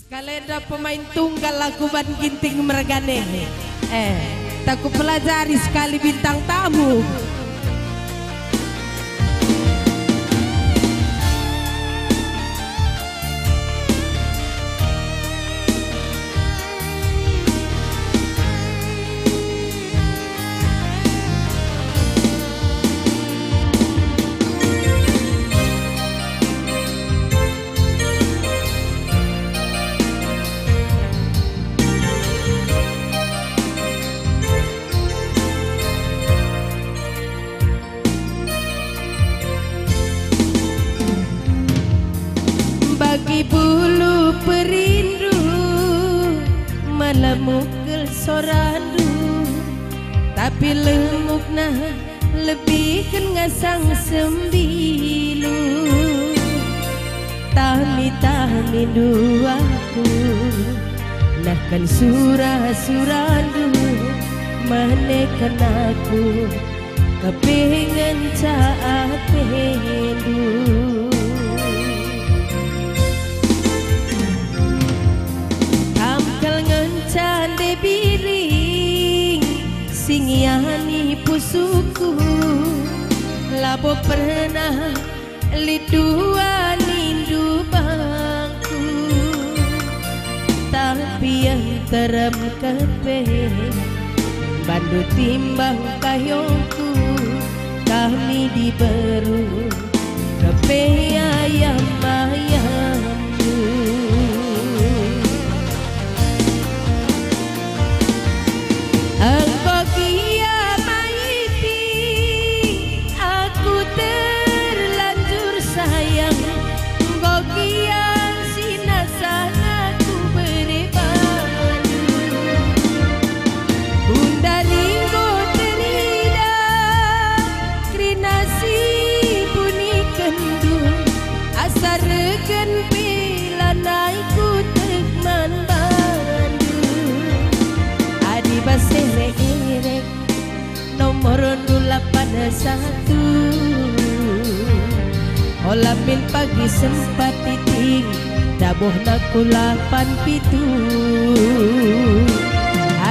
Kalenda pemain tunggal lagu ban ginting meregane. Tak ku pelajari sekali bintang tamu. Bagi bulu perindu melemukul sorandu, tapi lemuk nah lebih ngasang sembilu. Tami duaku nah kan surah-surandu menekan aku kepengen caat pendu. Cande biring singiani pusuku labo pernah lidua nindu bangku, tapi yang terem kepe bandu timbang kayongku kami diberu kepe ayam-ayamku. Engkau kiamaiti, aku terlanjur sayang. Engkau kian sinasan aku beribadah. Bunda ringgo terida, krinasi buni kendu, asar regen bila naikku tegman bandu. Adi basere-erek nomor 81 Olamin pagi sempat titik daboh naku 87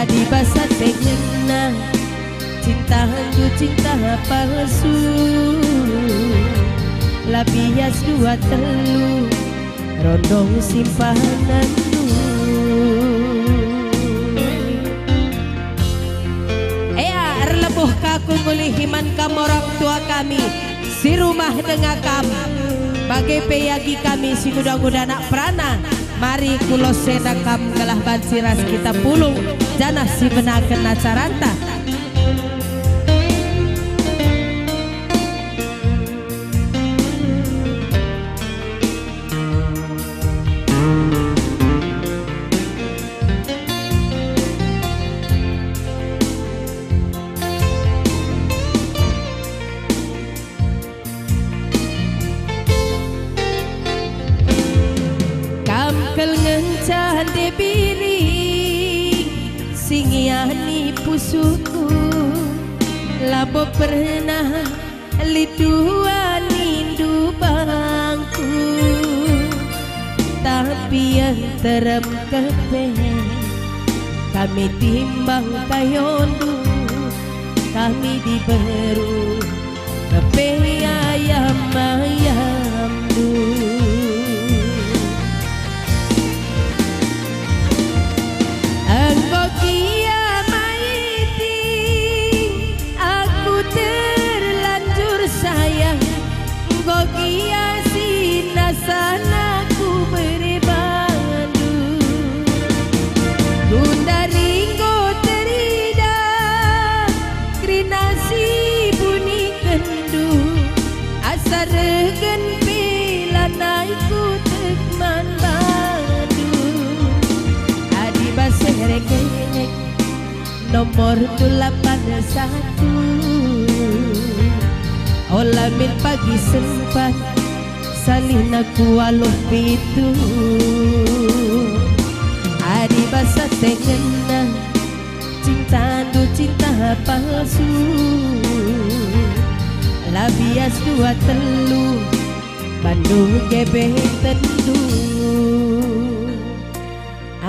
Adi basa tegena cinta handu cinta palsu labias 23 rondong simpanan kaku ngulihiman kamu orang tua kami si rumah dengan kami bagai peyagi kami si muda-muda anak perana mari kulo sedakam kalah bansiras kita pulung jana si benaken acaranta. Kel ngencande biring singiani pusuku labo pernah lidua nindu bangku, tapi yang terem kepe kami timbang kayondu kami diberu kepe ayam-ayamdu. Engkau kiamaiti, aku terlanjur sayang. Engkau kiasi nasan aku beribandu. Bunda ringgo terida, krinasi buni kendu, asar regen bila naikku tegman bandu. Adi basere-gerek nomor 81 Olamin pagi sempat salin aku waluh pitu Adi basa tegena cinta du cinta palsu labias 23 Bandung gebeh tendu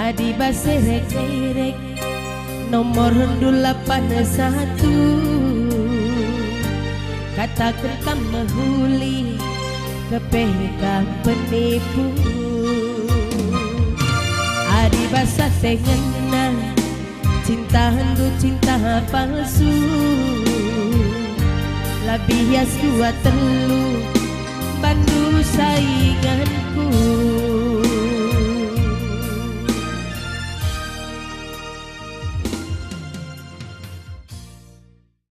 Adi baserek-serek nomor 81 katakan kam mahuli kepegang penipu. Adi basa tengena cinta handu cinta palsu labias dua telu bandu saya